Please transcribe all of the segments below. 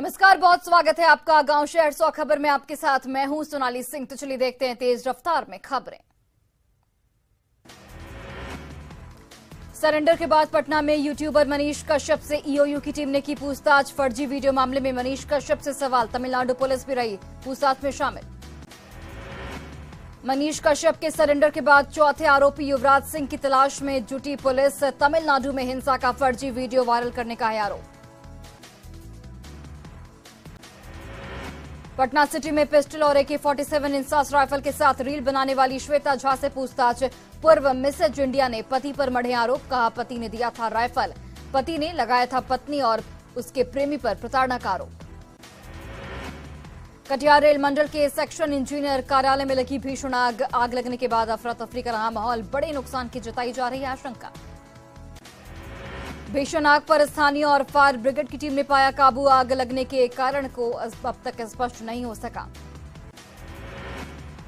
नमस्कार, बहुत स्वागत है आपका गांव शहर 100 खबर में। आपके साथ मैं हूं सोनाली सिंह। तो चलिए देखते हैं तेज रफ्तार में खबरें। सरेंडर के बाद पटना में यूट्यूबर मनीष कश्यप से ईओयू की टीम ने की पूछताछ। फर्जी वीडियो मामले में मनीष कश्यप से सवाल। तमिलनाडु पुलिस भी रही पूछताछ में शामिल। मनीष कश्यप के सरेंडर के बाद चौथे आरोपी युवराज सिंह की तलाश में जुटी पुलिस। तमिलनाडु में हिंसा का फर्जी वीडियो वायरल करने का है आरोप। पटना सिटी में पिस्टल और AK-47 इंसास राइफल के साथ रील बनाने वाली श्वेता झा से पूछताछ। पूर्व मिसेज इंडिया ने पति पर मढ़े आरोप। कहा पति ने दिया था राइफल, पति ने लगाया था पत्नी और उसके प्रेमी पर प्रताड़ना का आरोप। कटिहार रेल मंडल के सेक्शन इंजीनियर कार्यालय में लगी भीषण आग लगने के बाद अफरा तफरी का रहा माहौल। बड़े नुकसान की जताई जा रही है आशंका। भीषण आग पर स्थानीय और फायर ब्रिगेड की टीम ने पाया काबू। आग लगने के कारण को अब तक स्पष्ट नहीं हो सका।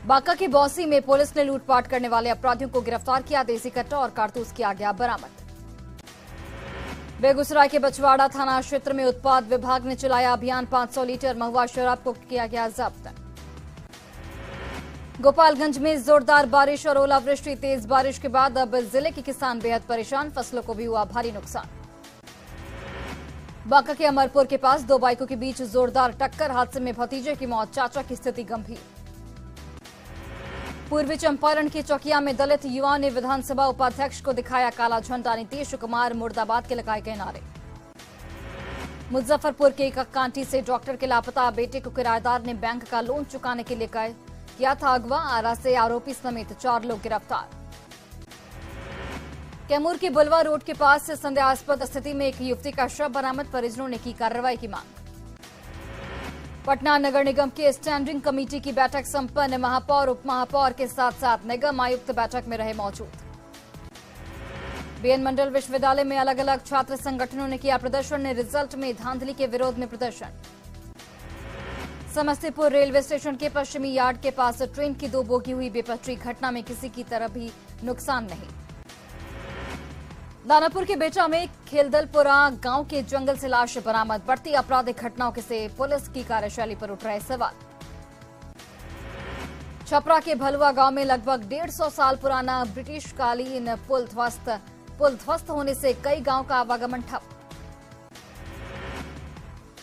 बांका के बौंसी में पुलिस ने लूटपाट करने वाले अपराधियों को गिरफ्तार किया। देसी कट्टा और कारतूस किया गया बरामद। बेगूसराय के बछवाड़ा थाना क्षेत्र में उत्पाद विभाग ने चलाया अभियान। 500 लीटर महुआ शराब को किया गया जब्त। गोपालगंज में जोरदार बारिश और ओलावृष्टि। तेज बारिश के बाद अब जिले के किसान बेहद परेशान। फसलों को भी हुआ भारी नुकसान। बांका के अमरपुर के पास दो बाइकों के बीच जोरदार टक्कर। हादसे में भतीजे की मौत, चाचा की स्थिति गंभीर। पूर्वी चंपारण के चौकिया में दलित युवाओं ने विधानसभा उपाध्यक्ष को दिखाया काला झंडा। नीतीश कुमार मुर्दाबाद के लगाए गए नारे। मुजफ्फरपुर के कांटी से डॉक्टर के लापता बेटे को किराएदार ने बैंक का लोन चुकाने के लिए किया था अगवा। आरा से आरोपी समेत 4 लोग गिरफ्तार। कैमूर के बुलवा रोड के पास से संदेहास्पद स्थिति में एक युवती का शव बरामद। परिजनों ने की कार्रवाई की मांग। पटना नगर निगम के स्टैंडिंग कमेटी की बैठक संपन्न। महापौर उप महापौर के साथ साथ निगम आयुक्त बैठक में रहे मौजूद। बीएन मंडल विश्वविद्यालय में अलग अलग छात्र संगठनों ने किया प्रदर्शन। रिजल्ट में धांधली के विरोध में प्रदर्शन। समस्तीपुर रेलवे स्टेशन के पश्चिमी यार्ड के पास ट्रेन की 2 बोगी हुई बेपटरी। घटना में किसी की तरफ भी नुकसान नहीं। दानापुर के बेटा में खेलदलपुरा गांव के जंगल से लाश बरामद। बढ़ती आपराधिक घटनाओं से पुलिस की कार्यशैली पर उठ रहे सवाल। छपरा के भलुआ गांव में लगभग 150 साल पुराना ब्रिटिशकालीन पुल ध्वस्त होने से कई गांव का आवागमन ठप।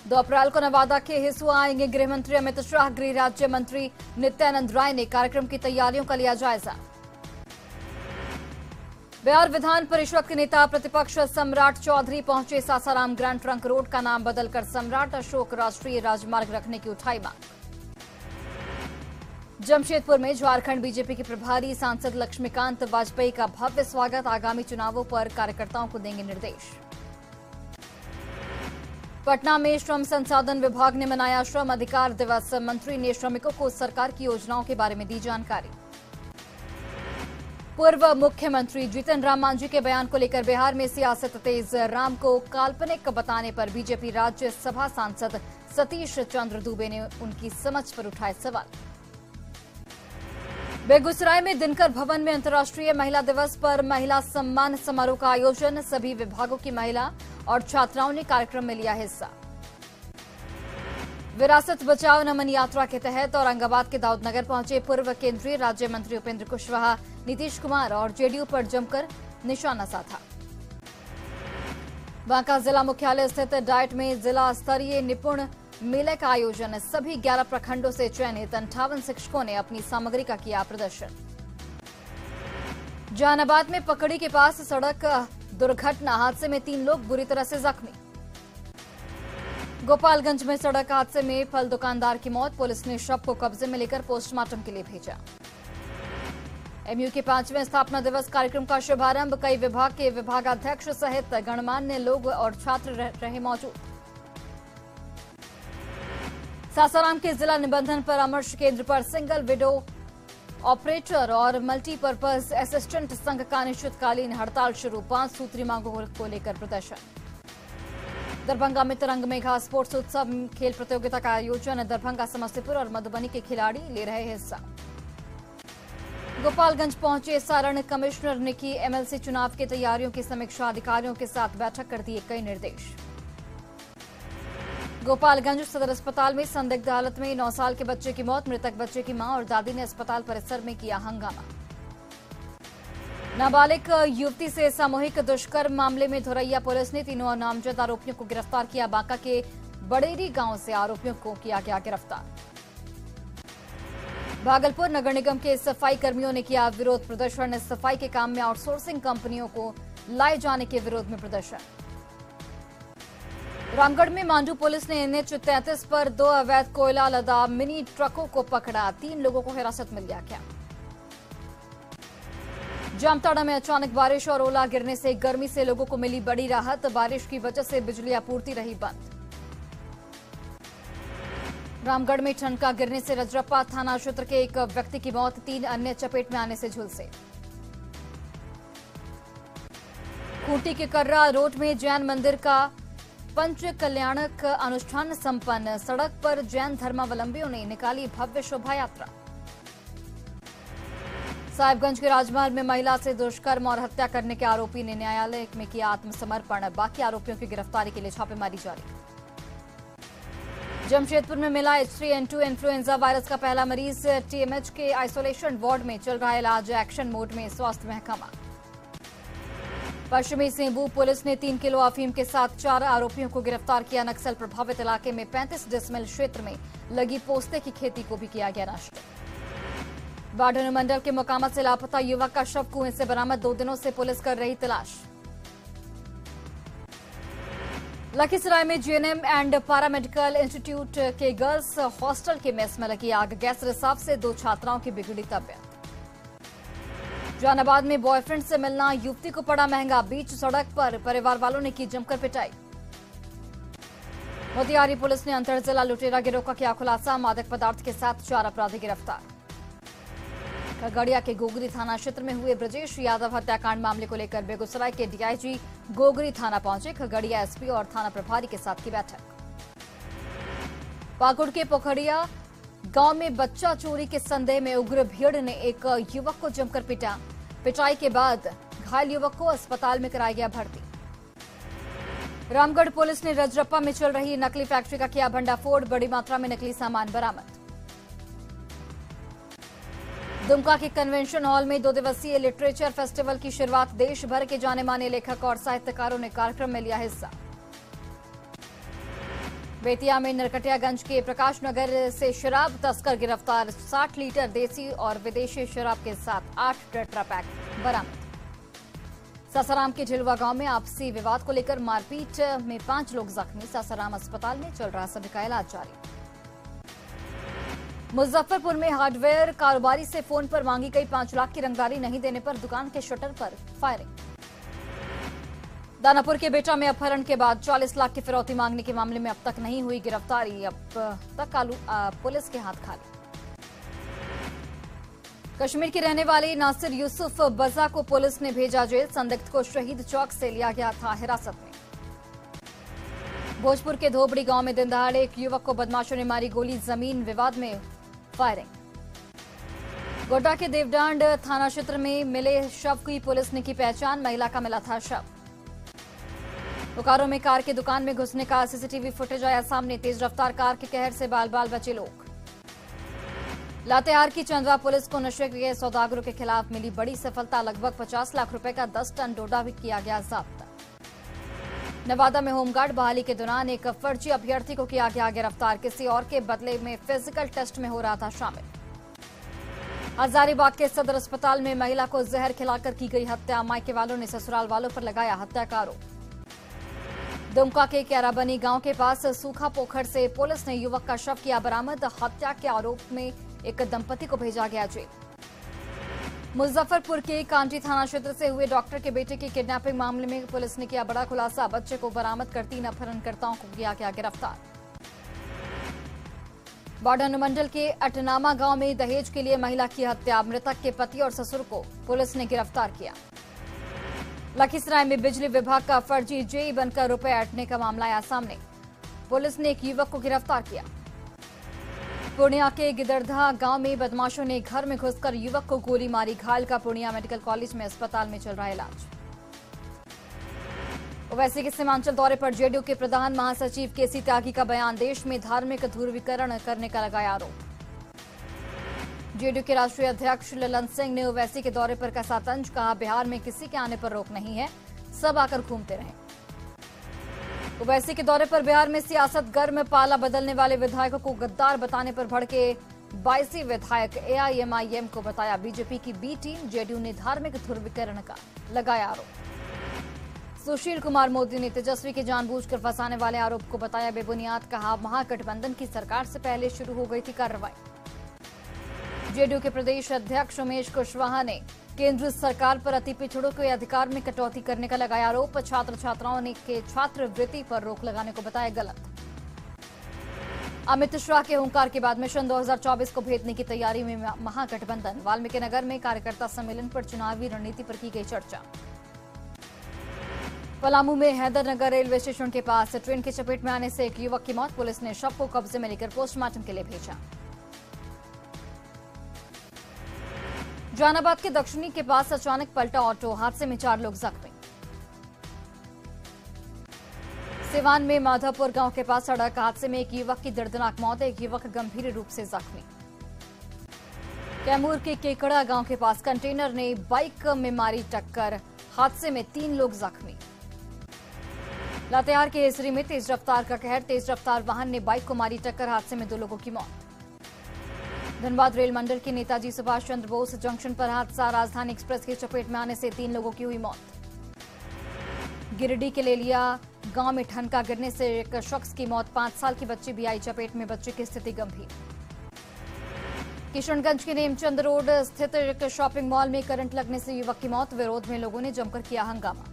2 अप्रैल को नवादा के हिसुआ आएंगे गृह मंत्री अमित शाह। गृह राज्य मंत्री नित्यानंद राय ने कार्यक्रम की तैयारियों का लिया जायजा। बिहार विधान परिषद के नेता प्रतिपक्ष सम्राट चौधरी पहुंचे सासाराम। ग्रैंड ट्रंक रोड का नाम बदलकर सम्राट अशोक राष्ट्रीय राजमार्ग रखने की उठाई मांग। जमशेदपुर में झारखंड बीजेपी के प्रभारी सांसद लक्ष्मीकांत वाजपेयी का भव्य स्वागत। आगामी चुनावों पर कार्यकर्ताओं को देंगे निर्देश। पटना में श्रम संसाधन विभाग ने मनाया श्रम अधिकार दिवस। मंत्री ने श्रमिकों को सरकार की योजनाओं के बारे में दी जानकारी। पूर्व मुख्यमंत्री जीतन राम मांझी के बयान को लेकर बिहार में सियासत तेज। राम को काल्पनिक बताने पर बीजेपी राज्यसभा सांसद सतीश चंद्र दुबे ने उनकी समझ पर उठाए सवाल। बेगूसराय में दिनकर भवन में अंतर्राष्ट्रीय महिला दिवस पर महिला सम्मान समारोह का आयोजन। सभी विभागों की महिला और छात्राओं ने कार्यक्रम में लिया हिस्सा। विरासत बचाओ नमन यात्रा के तहत औरंगाबाद के दाऊदनगर पहुंचे पूर्व केंद्रीय राज्य मंत्री उपेंद्र कुशवाहा। नीतीश कुमार और जेडीयू पर जमकर निशाना साधा। बांका जिला मुख्यालय स्थित डाइट में जिला स्तरीय निपुण मेले का आयोजन। सभी 11 प्रखंडों से चयनित 58 शिक्षकों ने अपनी सामग्री का किया प्रदर्शन। जहानाबाद में पकड़ी के पास सड़क दुर्घटना। हादसे में 3 लोग बुरी तरह से जख्मी। गोपालगंज में सड़क हादसे में फल दुकानदार की मौत। पुलिस ने शव को कब्जे में लेकर पोस्टमार्टम के लिए भेजा। एमयू के 5वें स्थापना दिवस कार्यक्रम का शुभारंभ। कई विभाग के विभागाध्यक्ष सहित गणमान्य लोग और छात्र रहे मौजूद। सासाराम के जिला निबंधन परामर्श केंद्र पर सिंगल विडो ऑपरेटर और मल्टीपर्पज असिस्टेंट संघ का अनिश्चितकालीन हड़ताल शुरू। 5 सूत्री मांगों को लेकर प्रदर्शन। दरभंगा में तरंग मेघा स्पोर्ट्स उत्सव खेल प्रतियोगिता का आयोजन। दरभंगा, समस्तीपुर और मधुबनी के खिलाड़ी ले रहे हिस्सा। गोपालगंज पहुंचे सारण कमिश्नर ने की एमएलसी चुनाव की तैयारियों की समीक्षा। अधिकारियों के साथ बैठक कर दिए कई निर्देश। गोपालगंज सदर अस्पताल में संदिग्ध हालत में 9 साल के बच्चे की मौत। मृतक बच्चे की मां और दादी ने अस्पताल परिसर में किया हंगामा। नाबालिग युवती से सामूहिक दुष्कर्म मामले में धोरैया पुलिस ने तीनों नामजद आरोपियों को गिरफ्तार किया। बांका के बड़ेरी गांव से आरोपियों को किया गया गिरफ्तार। भागलपुर नगर निगम के सफाई कर्मियों ने किया विरोध प्रदर्शन। सफाई के काम में आउटसोर्सिंग कंपनियों को लाए जाने के विरोध में प्रदर्शन। रामगढ़ में मांडू पुलिस ने NH 33 पर 2 अवैध कोयला लदा मिनी ट्रकों को पकड़ा। 3 लोगों को हिरासत में लिया गया। जामताड़ा में अचानक बारिश और ओला गिरने से गर्मी से लोगों को मिली बड़ी राहत। बारिश की वजह से बिजली आपूर्ति रही बंद। रामगढ़ में ठनका गिरने से रजरप्पा थाना क्षेत्र के एक व्यक्ति की मौत। 3 अन्य चपेट में आने से झुलसे। खूंटी के कर्रा रोड में जैन मंदिर का पंच कल्याणक अनुष्ठान संपन्न। सड़क पर जैन धर्मावलंबियों ने निकाली भव्य शोभा यात्रा। साहिबगंज के राजमार्ग में महिला से दुष्कर्म और हत्या करने के आरोपी ने न्यायालय में किया आत्मसमर्पण। बाकी आरोपियों की गिरफ्तारी के लिए छापेमारी जारी। जमशेदपुर में मिला H3N2 इन्फ्लुएंजा वायरस का पहला मरीज। TMH के आइसोलेशन वार्ड में चल रहा इलाज। एक्शन मोड में स्वास्थ्य महकमा। पश्चिमी सिंहभूम पुलिस ने 3 किलो अफीम के साथ 4 आरोपियों को गिरफ्तार किया। नक्सल प्रभावित इलाके में 35 डिसमिल क्षेत्र में लगी पोस्ते की खेती को भी किया गया नष्ट। बाढ़ अनुमंडल के मोकामा से लापता युवक का शव कुएं से बरामद। 2 दिनों से पुलिस कर रही तलाश। लखीसराय में JNM एंड पैरामेडिकल इंस्टीट्यूट के गर्ल्स हॉस्टल के मेस में लगी आग। गैस रिसाव से 2 छात्राओं की बिगड़ी तबीयत। जहानाबाद में बॉयफ्रेंड से मिलना युवती को पड़ा महंगा। बीच सड़क पर परिवार वालों ने की जमकर पिटाई। मोतिहारी पुलिस ने अंतरजिला लुटेरा गिरोह का किया खुलासा। मादक पदार्थ के साथ 4 अपराधी गिरफ्तार। खगड़िया के गोगरी थाना क्षेत्र में हुए ब्रजेश यादव हत्याकांड मामले को लेकर बेगूसराय के DIG गोगरी थाना पहुंचे। खगड़िया SP और थाना प्रभारी के साथ की बैठक। पाकुड़ के पोखरिया गांव में बच्चा चोरी के संदेह में उग्र भीड़ ने एक युवक को जमकर पीटा। पिटाई के बाद घायल युवक को अस्पताल में कराया गया भर्ती। रामगढ़ पुलिस ने रजरप्पा में चल रही नकली फैक्ट्री का किया भंडाफोड़। बड़ी मात्रा में नकली सामान बरामद। दुमका के कन्वेंशन हॉल में 2 दिवसीय लिटरेचर फेस्टिवल की शुरुआत। देश भर के जाने माने लेखक और साहित्यकारों ने कार्यक्रम में लिया हिस्सा। बेतिया में नरकटियागंज के प्रकाश नगर से शराब तस्कर गिरफ्तार। 60 लीटर देसी और विदेशी शराब के साथ 8 टेट्रा पैक बरामद। सासाराम के झिलवा गांव में आपसी विवाद को लेकर मारपीट में 5 लोग जख्मी। सासाराम अस्पताल में चल रहा सभी का इलाज जारी। मुजफ्फरपुर में हार्डवेयर कारोबारी से फोन पर मांगी गई 5 लाख की रंगदारी नहीं देने पर दुकान के शटर पर फायरिंग। दानापुर के बेटा में अपहरण के बाद 40 लाख की फिरौती मांगने के मामले में अब तक नहीं हुई गिरफ्तारी। अब तक पुलिस के हाथ खाली। कश्मीर के रहने वाले नासिर यूसुफ बजा को पुलिस ने भेजा जेल। संदिग्ध को शहीद चौक से लिया गया था हिरासत में। भोजपुर के धोबड़ी गांव में दिन दहाड़े एक युवक को बदमाशों ने मारी गोली। जमीन विवाद में फायरिंग। गोड्डा के देवडांड थाना क्षेत्र में मिले शव की पुलिस ने की पहचान। महिला का मिला था शव। बोकारो में कार की दुकान में घुसने का CCTV फुटेज आया सामने। तेज रफ्तार कार के कहर से बाल बाल बचे लोग। लातेहार की चंद्रा पुलिस को नशे के सौदागरों के खिलाफ मिली बड़ी सफलता। लगभग 50 लाख रुपए का 10 टन डोडा भी किया गया जब्त। नवादा में होमगार्ड बहाली के दौरान एक फर्जी अभ्यर्थी को किया गया गिरफ्तार। किसी और के बदले में फिजिकल टेस्ट में हो रहा था शामिल। हजारीबाग के सदर अस्पताल में महिला को जहर खिलाकर की गई हत्या। मायके वालों ने ससुराल वालों पर लगाया हत्या का आरोप। दुमका के क्याराबनी गांव के पास सूखा पोखर से पुलिस ने युवक का शव किया बरामद। हत्या के आरोप में एक दंपति को भेजा गया जेल। मुजफ्फरपुर के कांटी थाना क्षेत्र से हुए डॉक्टर के बेटे की किडनैपिंग मामले में पुलिस ने किया बड़ा खुलासा। बच्चे को बरामद कर 3 अपहरणकर्ताओं को किया गया गिरफ्तार। बाढ़ अनुमंडल के अटनामा गांव में दहेज के लिए महिला की हत्या। मृतक के पति और ससुर को पुलिस ने गिरफ्तार किया। लखीसराय में बिजली विभाग का फर्जी जेई बनकर रुपए ऐंठने का मामला आया सामने। पुलिस ने एक युवक को गिरफ्तार किया। पूर्णिया के गिदरधा गांव में बदमाशों ने घर में घुसकर युवक को गोली मारी। घायल का पूर्णिया मेडिकल कॉलेज में अस्पताल में चल रहा इलाज। ओवैसी के सीमांचल दौरे पर जेडीयू के प्रधान महासचिव केसी त्यागी का बयान, देश में धार्मिक ध्रुवीकरण करने का लगाया आरोप। जेडीयू के राष्ट्रीय अध्यक्ष ललन सिंह ने ओवैसी के दौरे पर कसा तंज, कहा बिहार में किसी के आने पर रोक नहीं है, सब आकर घूमते रहें। ओवैसी के दौरे पर बिहार में सियासत गर्म, पाला बदलने वाले विधायकों को गद्दार बताने पर भड़के 22 विधायक, एआईएमआईएम को बताया बीजेपी की बी टीम, जेडीयू ने धार्मिक ध्रुवीकरण का लगाया आरोप। सुशील कुमार मोदी ने तेजस्वी के जानबूझकर फंसाने वाले आरोप को बताया बेबुनियाद, कहा महागठबंधन की सरकार से पहले शुरू हो गई थी कार्रवाई। जेडीयू के प्रदेश अध्यक्ष उमेश कुशवाहा ने केंद्र सरकार पर अति पिछड़ों के अधिकार में कटौती करने का लगाया आरोप। छात्र छात्राओं ने के छात्रवृत्ति पर रोक लगाने को बताया गलत। अमित शाह के हुंकार के बाद मिशन 2024 को भेदने की तैयारी में महागठबंधन, वाल्मीकि नगर में कार्यकर्ता सम्मेलन पर चुनावी रणनीति पर की गई चर्चा। पलामू में हैदरनगर रेलवे स्टेशन के पास ट्रेन की चपेट में आने से एक युवक की मौत, पुलिस ने शव को कब्जे में लेकर पोस्टमार्टम के लिए भेजा। जहानाबाद के दक्षिणी के पास अचानक पलटा ऑटो, हादसे में 4 लोग जख्मी। सिवान में माधवपुर गांव के पास सड़क हादसे में एक युवक की दर्दनाक मौत, एक युवक गंभीर रूप से जख्मी। कैमूर के केकड़ा गांव के पास कंटेनर ने बाइक में मारी टक्कर, हादसे में 3 लोग जख्मी। लातेहार के हेसरी में तेज रफ्तार का कहर, तेज रफ्तार वाहन ने बाइक को मारी टक्कर, हादसे में 2 लोगों की मौत। धनबाद रेल मंडल के नेताजी सुभाष चंद्र बोस जंक्शन पर हादसा, राजधानी एक्सप्रेस की चपेट में आने से 3 लोगों की हुई मौत। गिरिडीह के लेलिया गांव में ठनका गिरने से एक शख्स की मौत, 5 साल की बच्ची भी आई चपेट में, बच्चे की स्थिति गंभीर। किशनगंज के नेमचंद रोड स्थित एक शॉपिंग मॉल में करंट लगने से युवक की मौत, विरोध में लोगों ने जमकर किया हंगामा।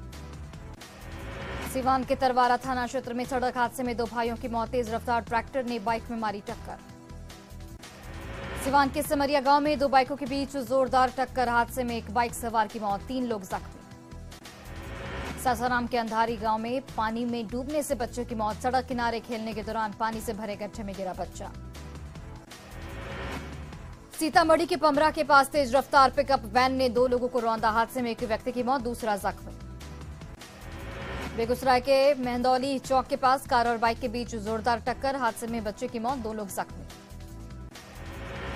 सिवान के तरवारा थाना क्षेत्र में सड़क हादसे में 2 भाइयों की मौत, तेज रफ्तार ट्रैक्टर ने बाइक में मारी टक्कर। सिवान के समरिया गांव में 2 बाइकों के बीच जोरदार टक्कर, हादसे में एक बाइक सवार की मौत, 3 लोग जख्मी। सासाराम के अंधारी गांव में पानी में डूबने से बच्चे की मौत, सड़क किनारे खेलने के दौरान पानी से भरे गड्ढे में गिरा बच्चा। सीतामढ़ी के पमरा के पास तेज रफ्तार पिकअप वैन ने 2 लोगों को रौंदा, हादसे में एक व्यक्ति की मौत, दूसरा जख्मी। बेगूसराय के मेहंदौली चौक के पास कार और बाइक के बीच जोरदार टक्कर, हादसे में बच्चे की मौत, 2 लोग जख्मी।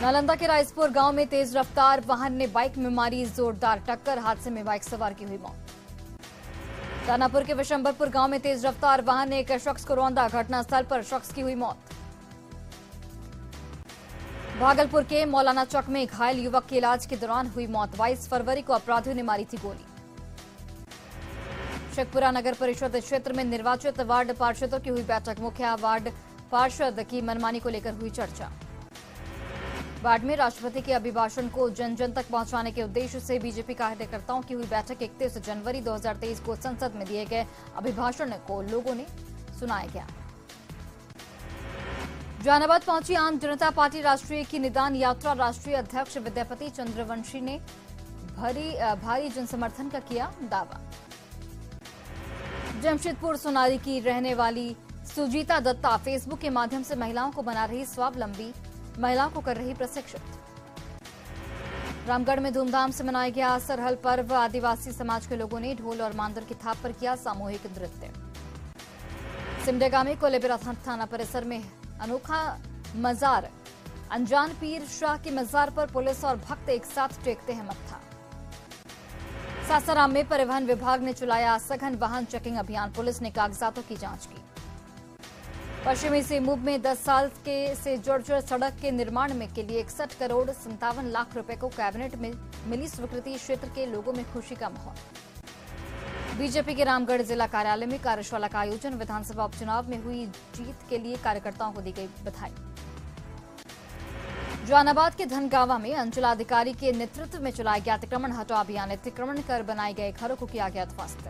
नालंदा के राइसपुर गांव में तेज रफ्तार वाहन ने बाइक में मारी जोरदार टक्कर, हादसे में बाइक सवार की हुई मौत। दानापुर के विशंबरपुर गांव में तेज रफ्तार वाहन ने एक शख्स को रौंदा, घटनास्थल पर शख्स की हुई मौत। भागलपुर के मौलाना चौक में घायल युवक की इलाज के दौरान हुई मौत, 22 फरवरी को अपराधियों ने मारी थी गोली। शेखपुरा नगर परिषद क्षेत्र में निर्वाचित वार्ड पार्षदों की हुई बैठक, मुखिया वार्ड पार्षद की मनमानी को लेकर हुई चर्चा। वार्ड में राष्ट्रपति के अभिभाषण को जन जन तक पहुंचाने के उद्देश्य से बीजेपी कार्यकर्ताओं की हुई बैठक, 31 जनवरी 2023 को संसद में दिए गए अभिभाषण को लोगों ने सुनाया गया। जहानाबाद पहुंची आम जनता पार्टी राष्ट्रीय की निदान यात्रा, राष्ट्रीय अध्यक्ष विद्यापति चंद्रवंशी ने भारी जनसमर्थन का किया दावा। जमशेदपुर सोनारी की रहने वाली सुजीता दत्ता फेसबुक के माध्यम से महिलाओं को बना रही स्वावलंबी, महिलाओं को कर रही प्रशिक्षित। रामगढ़ में धूमधाम से मनाया गया सरहल पर्व, आदिवासी समाज के लोगों ने ढोल और मांदर की थाप पर किया सामूहिक नृत्य। सिमडेगा में कोलेबिरा थाना परिसर में अनोखा मजार, अनजान पीर शाह की मजार पर पुलिस और भक्त एक साथ टेकते हैं मत्था। सासाराम में परिवहन विभाग ने चलाया सघन वाहन चेकिंग अभियान, पुलिस ने कागजातों की जांच की। पश्चिमी सिंहभूम में 10 साल से जर्जर सड़क के निर्माण में के लिए 61 करोड़ 57 लाख रुपए को कैबिनेट में मिली स्वीकृति, क्षेत्र के लोगों में खुशी का माहौल। बीजेपी के रामगढ़ जिला कार्यालय में कार्यशाला का आयोजन, विधानसभा उपचुनाव में हुई जीत के लिए कार्यकर्ताओं को दी गई बधाई। जहानाबाद के धनगावा में अंचलाधिकारी के नेतृत्व में चलाया गया अतिक्रमण हटाओ अभियान, अतिक्रमण कर बनाए गए घरों को किया गया ध्वस्त।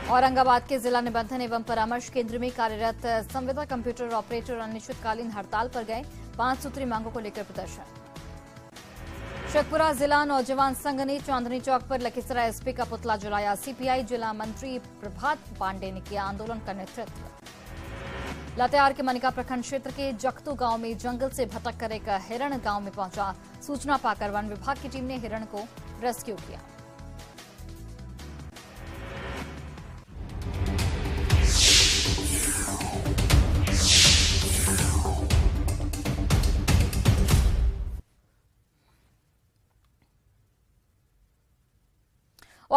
औरंगाबाद के जिला निबंधन एवं परामर्श केंद्र में कार्यरत संविदा कंप्यूटर ऑपरेटर अनिश्चितकालीन हड़ताल पर गए, 5 सूत्री मांगों को लेकर प्रदर्शन। शेखपुरा जिला नौजवान संघ ने चांदनी चौक पर लखीसराय एसपी का पुतला जलाया, सीपीआई जिला मंत्री प्रभात पांडे ने किया आंदोलन का नेतृत्व। लातेहार के मनिका प्रखंड क्षेत्र के जख्तू गांव में जंगल से भटक कर एक हिरण गांव में पहुंचा, सूचना पाकर वन विभाग की टीम ने हिरण को रेस्क्यू किया।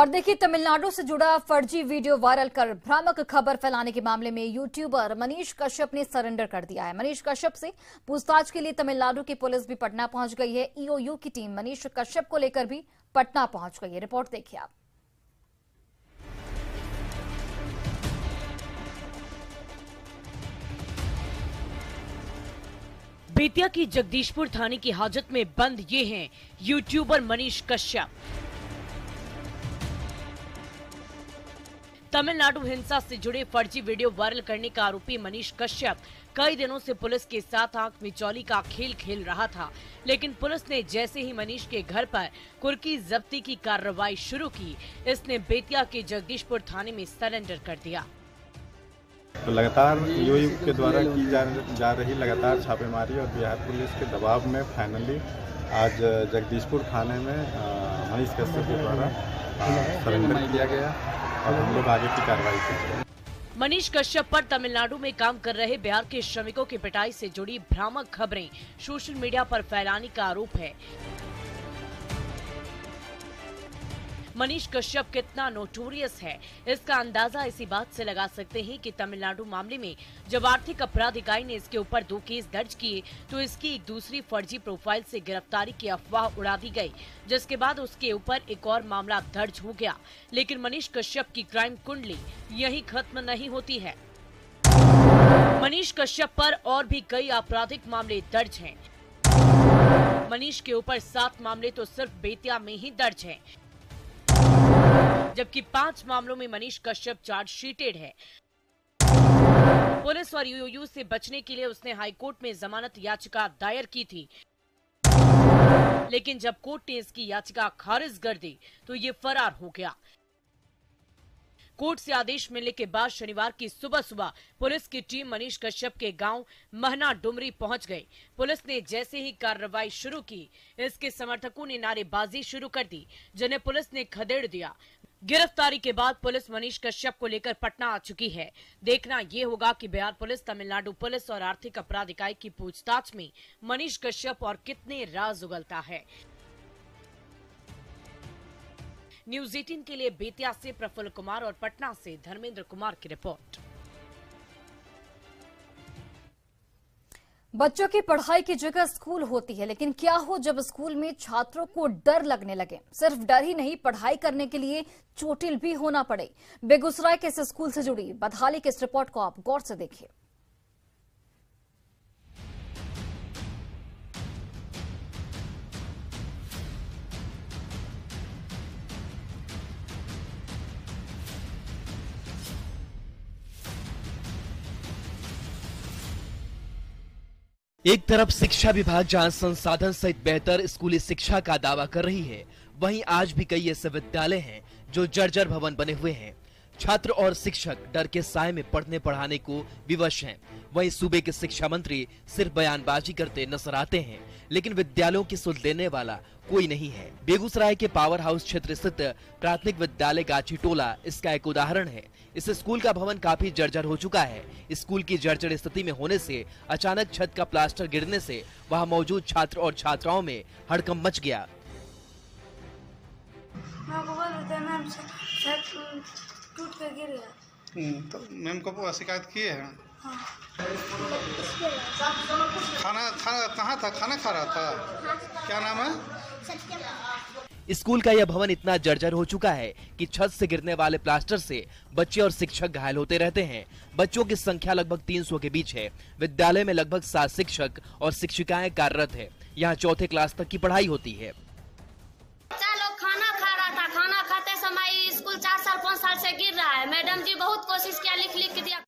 और देखिए, तमिलनाडु से जुड़ा फर्जी वीडियो वायरल कर भ्रामक खबर फैलाने के मामले में यूट्यूबर मनीष कश्यप ने सरेंडर कर दिया है। मनीष कश्यप से पूछताछ के लिए तमिलनाडु की पुलिस भी पटना पहुंच गई है। ईओयू की टीम मनीष कश्यप को लेकर भी पटना पहुंच गई है। रिपोर्ट देखिए आप। बेतिया की जगदीशपुर थाने की हाजत में बंद ये हैं यूट्यूबर मनीष कश्यप। तमिलनाडु हिंसा से जुड़े फर्जी वीडियो वायरल करने का आरोपी मनीष कश्यप कई दिनों से पुलिस के साथ आंख मिचौली का खेल खेल रहा था, लेकिन पुलिस ने जैसे ही मनीष के घर पर कुर्की जब्ती की कार्रवाई शुरू की, इसने बेतिया के जगदीशपुर थाने में सरेंडर कर दिया। तो लगातार ईओयू के द्वारा की जा रही लगातार छापेमारी और बिहार पुलिस के दबाव में फाइनली आज जगदीशपुर थाने में मनीष कश्यप के द्वारा सरेंडर किया गया और हम लोग आगे की कार्रवाई करेंगे। मनीष कश्यप पर तमिलनाडु में काम कर रहे बिहार के श्रमिकों की पिटाई से जुड़ी भ्रामक खबरें सोशल मीडिया पर फैलाने का आरोप है। मनीष कश्यप कितना नोटोरियस है, इसका अंदाजा इसी बात से लगा सकते हैं कि तमिलनाडु मामले में जब आर्थिक अपराध इकाई ने इसके ऊपर 2 केस दर्ज किए तो इसकी एक दूसरी फर्जी प्रोफाइल से गिरफ्तारी की अफवाह उड़ा दी गई, जिसके बाद उसके ऊपर एक और मामला दर्ज हो गया। लेकिन मनीष कश्यप की क्राइम कुंडली यही खत्म नहीं होती है। मनीष कश्यप पर और भी कई आपराधिक मामले दर्ज हैं। मनीष के ऊपर 7 मामले तो सिर्फ बेतिया में ही दर्ज हैं, जबकि 5 मामलों में मनीष कश्यप चार्जशीटेड है। पुलिस और ईओयू से बचने के लिए उसने हाईकोर्ट में जमानत याचिका दायर की थी, लेकिन जब कोर्ट ने इसकी याचिका खारिज कर दी तो ये फरार हो गया। कोर्ट से आदेश मिलने के बाद शनिवार की सुबह सुबह पुलिस की टीम मनीष कश्यप के गांव महना डुमरी पहुंच गई। पुलिस ने जैसे ही कार्रवाई शुरू की, इसके समर्थकों ने नारेबाजी शुरू कर दी, जिन्हें पुलिस ने खदेड़ दिया। गिरफ्तारी के बाद पुलिस मनीष कश्यप को लेकर पटना आ चुकी है। देखना ये होगा कि बिहार पुलिस, तमिलनाडु पुलिस और आर्थिक अपराध इकाई की पूछताछ में मनीष कश्यप और कितने राज उगलता है। न्यूज़ 18 के लिए बेतिया से प्रफुल्ल कुमार और पटना से धर्मेंद्र कुमार की रिपोर्ट। बच्चों की पढ़ाई की जगह स्कूल होती है, लेकिन क्या हो जब स्कूल में छात्रों को डर लगने लगे। सिर्फ डर ही नहीं, पढ़ाई करने के लिए चोटिल भी होना पड़े। बेगूसराय के इस स्कूल से जुड़ी बदहाली की इस रिपोर्ट को आप गौर से देखिए। एक तरफ शिक्षा विभाग जहां संसाधन सहित बेहतर स्कूली शिक्षा का दावा कर रही है, वहीं आज भी कई ऐसे विद्यालय हैं जो जर्जर भवन बने हुए हैं। छात्र और शिक्षक डर के साए में पढ़ने पढ़ाने को विवश हैं। वहीं सूबे के शिक्षा मंत्री सिर्फ बयानबाजी करते नजर आते हैं, लेकिन विद्यालयों की सुध लेने वाला कोई नहीं है। बेगूसराय के पावर हाउस क्षेत्र स्थित प्राथमिक विद्यालय गाछी टोला इसका एक उदाहरण है। इस स्कूल का भवन काफी जर्जर हो चुका है। स्कूल की जर्जर स्थिति में होने से अचानक छत का प्लास्टर गिरने से वहां मौजूद छात्र और छात्राओं में हड़कंप मच गया। टूट के गिर गया। तो मैम को शिकायत किए हैं? हाँ। खाना कहाँ था? खाना खा रहा था? क्या नाम है? स्कूल का यह भवन इतना जर्जर हो चुका है कि छत से गिरने वाले प्लास्टर से बच्चे और शिक्षक घायल होते रहते हैं। बच्चों की संख्या लगभग 300 के बीच है। विद्यालय में लगभग 7 शिक्षक और शिक्षिकाएं कार्यरत है। यहाँ 4थे क्लास तक की पढ़ाई होती है। बच्चा लोग खाना खा रहा था, खाना खाते समय स्कूल 4 साल 5 साल से गिर रहा है। मैडम जी बहुत कोशिश किया, लिख के दिया।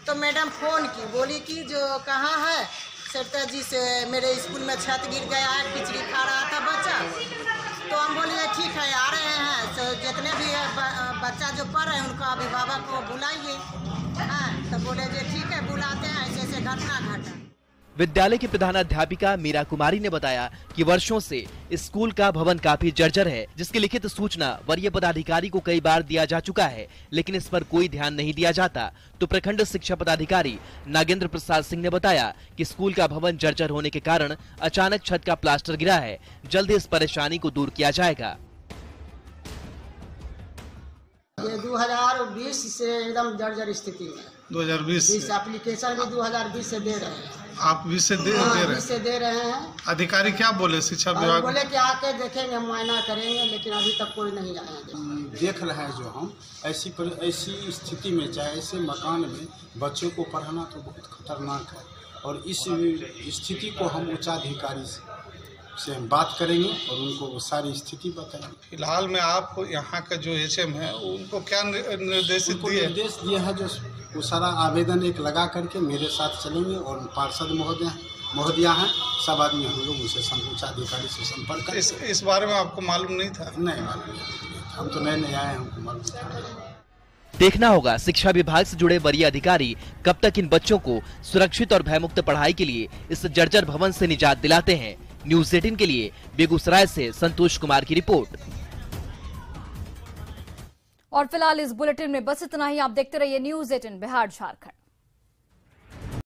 तो मैडम फोन की, बोली कि जो कहाँ है सरता जी से मेरे स्कूल में छत गिर गया है, खिचड़ी खा रहा था बच्चा। तो हम बोलिए ठीक है, आ रहे हैं। तो जितने भी बच्चा जो पढ़ रहे हैं उनका अभिभावक को बुलाइए। हाँ, तो बोले जी ठीक है, बुलाते हैं। ऐसे ऐसे घटना घटा। विद्यालय की प्रधानाध्यापिका मीरा कुमारी ने बताया कि वर्षों से स्कूल का भवन काफी जर्जर है, जिसकी लिखित सूचना वरीय पदाधिकारी को कई बार दिया जा चुका है, लेकिन इस पर कोई ध्यान नहीं दिया जाता। तो प्रखंड शिक्षा पदाधिकारी नागेंद्र प्रसाद सिंह ने बताया कि स्कूल का भवन जर्जर होने के कारण अचानक छत का प्लास्टर गिरा है। जल्द ही इस परेशानी को दूर किया जाएगा। ये 2020 से एकदम जर्जर स्थिति में। 2020 इस एप्लीकेशन भी 2020 से दे रहे हैं। आप 20 से दे रहे हैं? से दे रहे हैं। अधिकारी क्या बोले शिक्षा विभाग? बोले कि आके देखेंगे, मुआयना करेंगे, लेकिन अभी तक कोई नहीं आया है। देख रहे हैं जो हम ऐसी स्थिति में, चाहे ऐसे मकान में बच्चों को पढ़ाना तो बहुत खतरनाक है, और इस स्थिति को हम उच्चाधिकारी से हम बात करेंगे और उनको वो सारी स्थिति बताएंगे। फिलहाल में आप यहाँ का जो HM है उनको क्या निर्देशित दिए? निर्देश दिया है जो वो सारा आवेदन एक लगा करके मेरे साथ चलेंगे, और पार्षद महोदया हैं, सब आदमी हम लोग उनसे उच्चाधिकारी से संपर्क करेंगे। इस बारे में आपको मालूम नहीं था? नहीं मालूम नहीं, हम तो नए नए आए हैं, हमको मालूम था। देखना होगा शिक्षा विभाग से जुड़े वरीय अधिकारी कब तक इन बच्चों को सुरक्षित और भयमुक्त पढ़ाई के लिए इस जर्जर भवन से निजात दिलाते हैं। न्यूज़ 18 के लिए बेगूसराय से संतोष कुमार की रिपोर्ट। और फिलहाल इस बुलेटिन में बस इतना ही। आप देखते रहिए न्यूज़ 18 बिहार झारखंड।